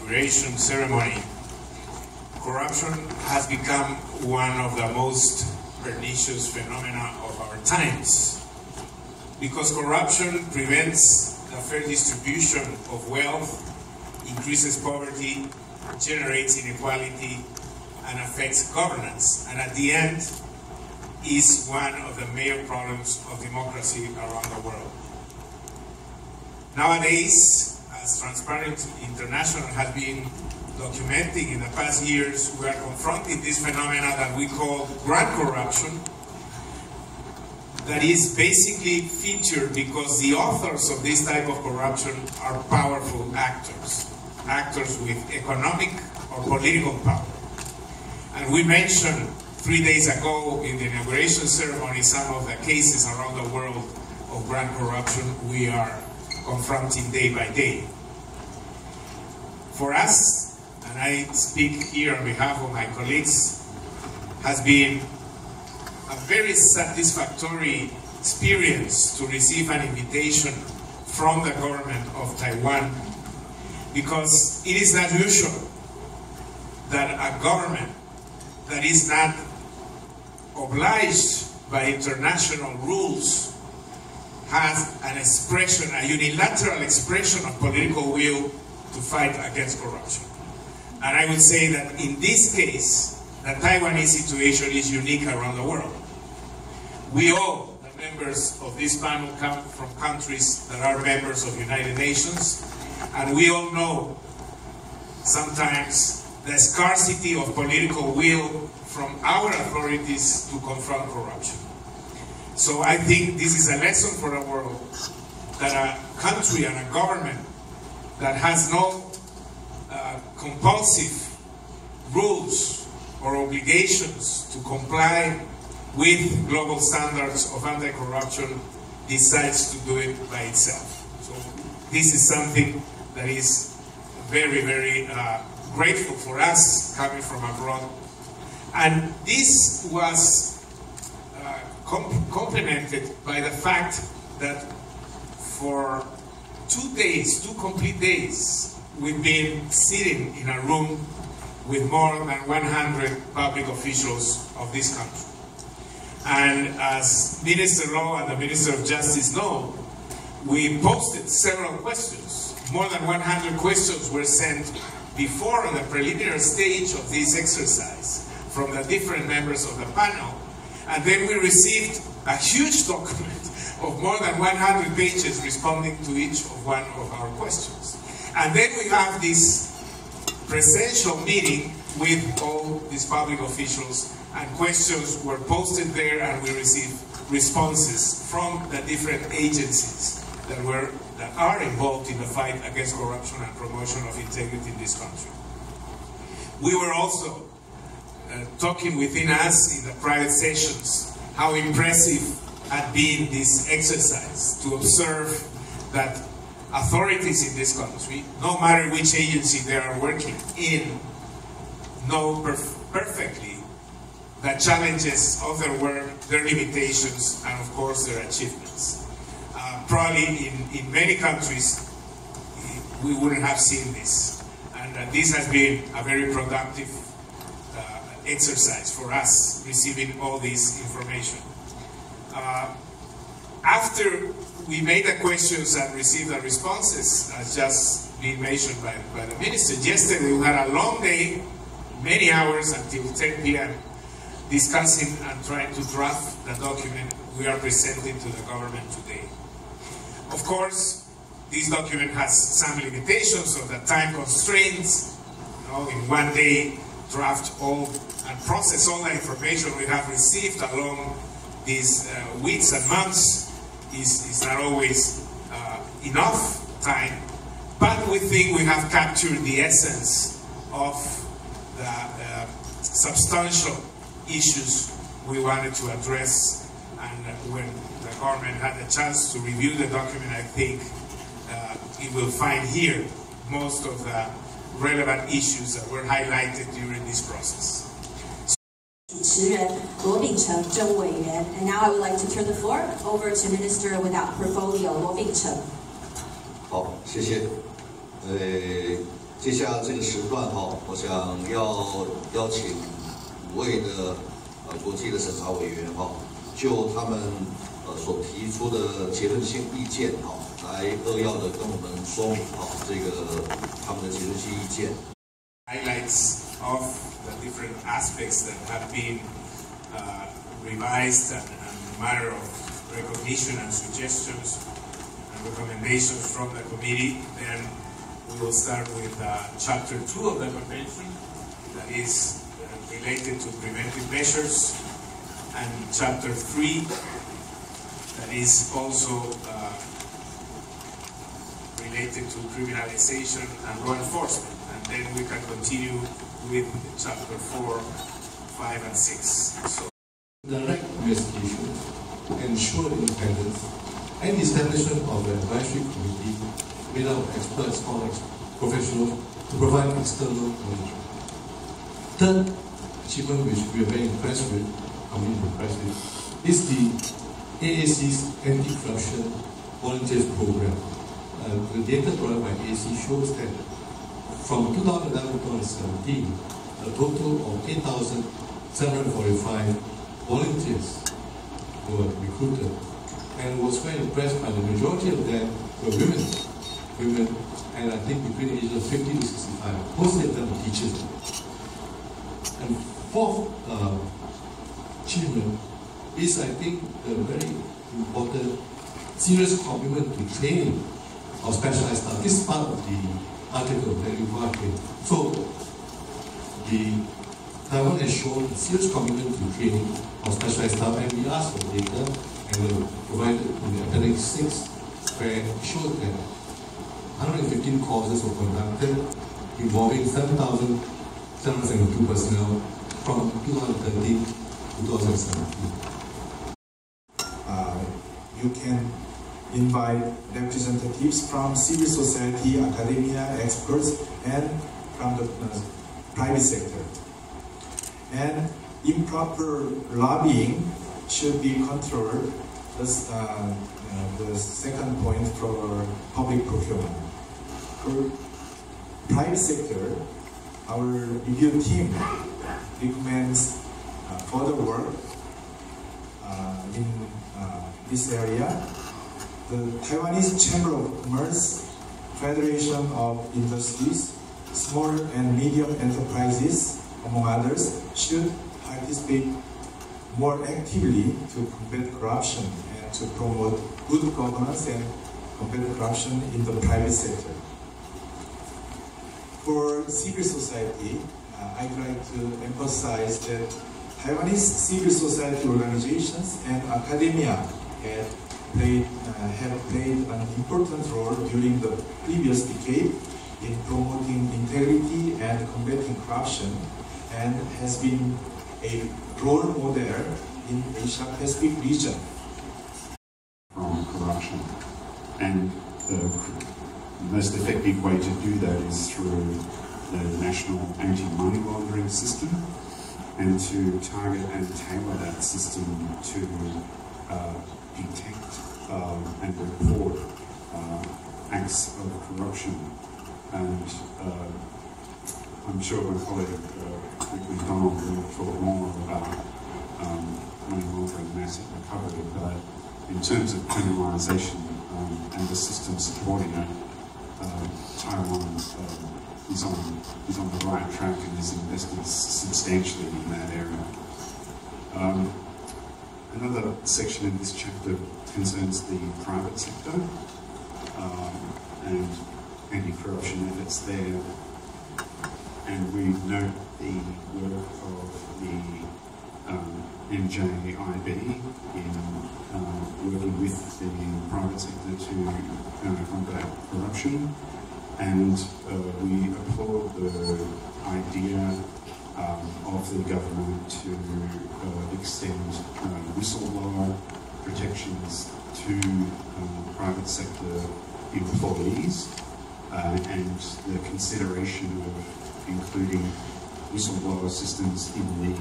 inauguration ceremony, corruption has become one of the most pernicious phenomena of our times, because corruption prevents the fair distribution of wealth, increases poverty, generates inequality, and affects governance, and at the end is one of the major problems of democracy around the world. Nowadays, as Transparency International has been documenting in the past years, we are confronting this phenomena that we call grand corruption, that is basically featured because the authors of this type of corruption are powerful actors, actors with economic or political power. And we mentioned 3 days ago in the inauguration ceremony some of the cases around the world of grand corruption we are confronting day by day. For us, and I speak here on behalf of my colleagues, has been a very satisfactory experience to receive an invitation from the government of Taiwan, because it is not usual that a government that is not obliged by international rules has an expression, a unilateral expression of political will to fight against corruption. And I would say that in this case, the Taiwanese situation is unique around the world. We all, the members of this panel, come from countries that are members of the United Nations, and we all know sometimes the scarcity of political will from our authorities to confront corruption. So I think this is a lesson for the world, that a country and a government that has no compulsive rules or obligations to comply with global standards of anti-corruption decides to do it by itself. So this is something that is very, very grateful for us coming from abroad. And this was complemented by the fact that for 2 days, 2 complete days, we've been sitting in a room with more than 100 public officials of this country. And as Minister Law and the Minister of Justice know, we posted several questions. More than 100 questions were sent before on the preliminary stage of this exercise from the different members of the panel. And then we received a huge document of more than 100 pages responding to each of one of our questions. And then we have this presential meeting with all these public officials, and questions were posted there, and we received responses from the different agencies that are involved in the fight against corruption and promotion of integrity in this country. We were also talking within us in the private sessions how impressive had been this exercise, to observe that authorities in this country, no matter which agency they are working in, know perfectly the challenges of their work, their limitations, and of course their achievements. Probably in many countries we wouldn't have seen this, and this has been a very productive exercise for us, receiving all this information. After we made the questions and received the responses, as just been mentioned by the minister, yesterday we had a long day, many hours until 10 p.m. discussing and trying to draft the document we are presenting to the government today. Of course, this document has some limitations of the time constraints. In 1 day, draft all and process all the information we have received along these weeks and months is not always enough time, but we think we have captured the essence of the substantial issues we wanted to address, and when the government had a chance to review the document, I think it will find here most of the relevant issues that were highlighted during this process. 主持人罗秉成政务委员 and now I would like to turn the floor over to Minister without Portfolio 罗秉成。好，谢谢。接下来这个时段我想要邀请5位的国际的审查委员就他们所提出的结论性意见来扼要的跟我们说明这个他们的结论性意见。Highlights of the different aspects that have been revised and a matter of recognition and suggestions and recommendations from the committee. Then we will start with Chapter 2 of the Convention, that is related to preventive measures, and Chapter 3, that is also related to criminalization and law enforcement. And then we can continue with Chapter 4, 5, and 6. So, direct investigation, ensure independence, and the establishment of an advisory committee made up of experts or professionals to provide external monitoring. Third achievement which we are very impressed with, is the AAC's anti-corruption volunteers program. The data provided by AAC shows that from 2011 to 2017, a total of 8,745 volunteers were recruited, and was very impressed by the majority of them were women, and I think between the ages of 50 to 65. Mostly of them are teachers. And fourth achievement is, I think, the very important serious commitment to training of specialized staff. This is part of the article that you got here. So, Taiwan has shown a serious commitment to training of specialized staff, and we asked for data, and we provided in the Appendix 6, where it showed that 115 courses were conducted involving 7,772 personnel from 2013 to 2017. You can invite representatives from civil society, academia, experts, and from the private sector. And improper lobbying should be controlled. That's the second point for public procurement. For private sector, our review team recommends further work in this area. The Taiwanese Chamber of Commerce, Federation of Industries, Small and Medium Enterprises, among others, should participate more actively to combat corruption and to promote good governance and combat corruption in the private sector. For civil society, I'd like to emphasize that Taiwanese civil society organizations and academia have played an important role during the previous decade in promoting integrity and combating corruption, and has been a role model in Asia Pacific region. From corruption, and the most effective way to do that is through the national anti-money laundering system, and to target and tailor that system to detect and report acts of corruption. And I'm sure my colleague Rick Mcdonell will talk more about money laundering and asset recovery, but in terms of criminalisation and the system supporting it, Taiwan is on the right track and is invested substantially in that area. Another section in this chapter concerns the private sector and anti-corruption efforts there, and we note the work of the NJIB in working with the private sector to combat corruption, and we applaud the idea of the government to extend whistleblower protections to private sector employees, and the consideration of including whistleblower systems in the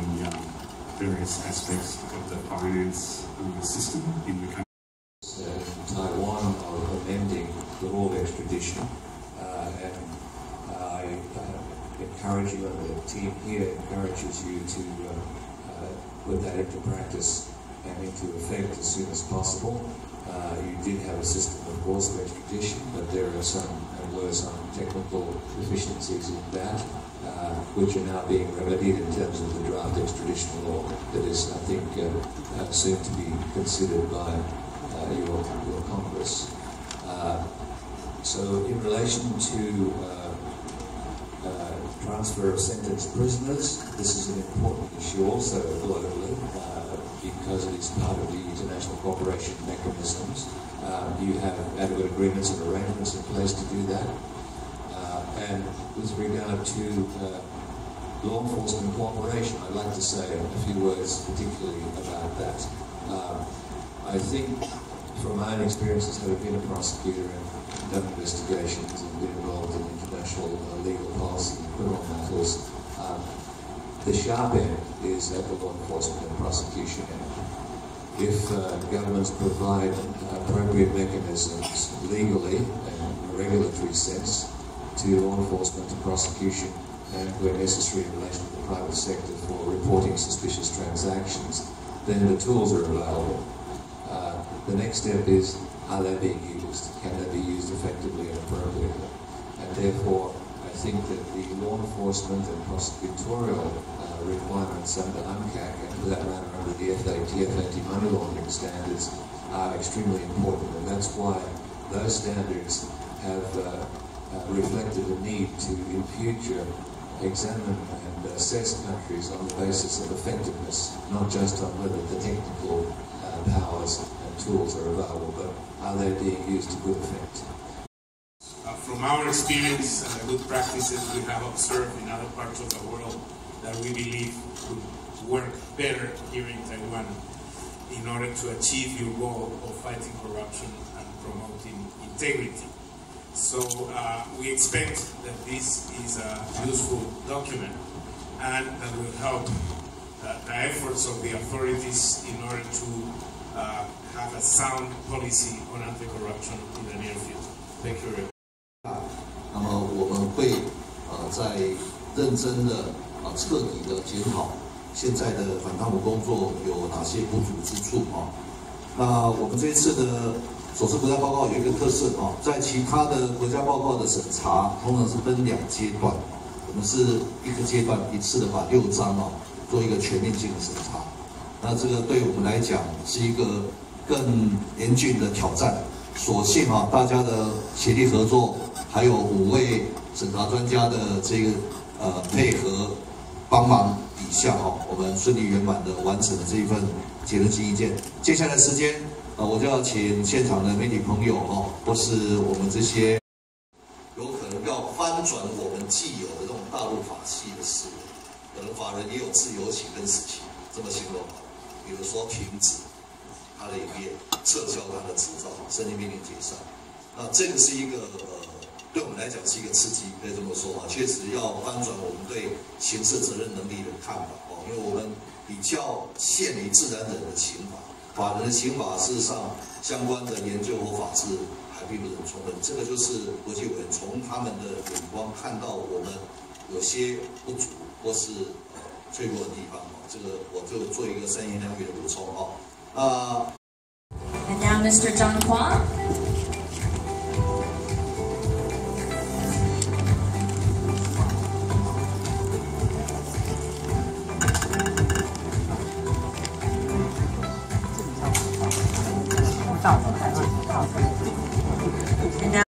various aspects of the finance system in the country. Taiwan are amending the law of extradition, and I encourage you, and the team here encourages you to put that into practice and into effect as soon as possible. You did have a system, of course, of extradition, but there are some technical deficiencies in that, which are now being remedied in terms of the draft extradition law that is, I think, soon to be considered by your Congress. So in relation to transfer of sentenced prisoners, this is an important issue also globally because it is part of the international cooperation mechanisms. You have adequate agreements and arrangements in place to do that. And with regard to law enforcement cooperation, I'd like to say a few words particularly about that. I think from my own experiences, having been a prosecutor and done investigations and been involved in international legal policy and criminal matters, the sharp end is at the law enforcement and prosecution end. If governments provide appropriate mechanisms legally and in a regulatory sense to law enforcement and prosecution, and where necessary in relation to the private sector for reporting suspicious transactions, then the tools are available. The next step is, are they being used? Can they be used effectively and appropriately? And therefore, I think that the law enforcement and prosecutorial requirements under UNCAC, and for that matter under the FATF anti-money laundering standards, are extremely important. And that's why those standards have reflected a need to, in future, examine and assess countries on the basis of effectiveness, not just on whether the technical powers and tools are available, but are they being used to good effect. From our experience and the good practices we have observed in other parts of the world that we believe could work better here in Taiwan in order to achieve your goal of fighting corruption and promoting integrity. So we expect that this is a useful document and that will help the efforts of the authorities in order to have a sound policy on anti-corruption in the near future. Thank you very much. 那么我们会在认真的彻底的检讨现在的反贪腐工作有哪些不足之处啊。那我们这一次的首次国家报告有一个特色啊，在其他的国家报告的审查通常是分2阶段，我们是一个阶段一次的把6章做一个全面性的审查。那这个对我们来讲是一个更严峻的挑战。所幸大家的协力合作，还有5位审查专家的这个配合帮忙底下我们顺利圆满的完成了这一份结论性意见。接下来时间我就要请现场的媒体朋友或是我们这些有可能要翻转我们既有的这种大陆法系的思维，可能法人也有自由期跟死期，这么形容比如说停止他的营业，撤销他的执照，申请命令解散。那这个是一个对我们来讲是一个刺激，可以这么说确实要翻转我们对刑事责任能力的看法因为我们比较限于自然人的刑法，法人的刑法事实上相关的研究或法制还并不是很充分。这个就是国际委员从他们的眼光看到我们有些不足或是脆弱的地方这个我就做一个3言2语的补充And now Mr. John Kwok.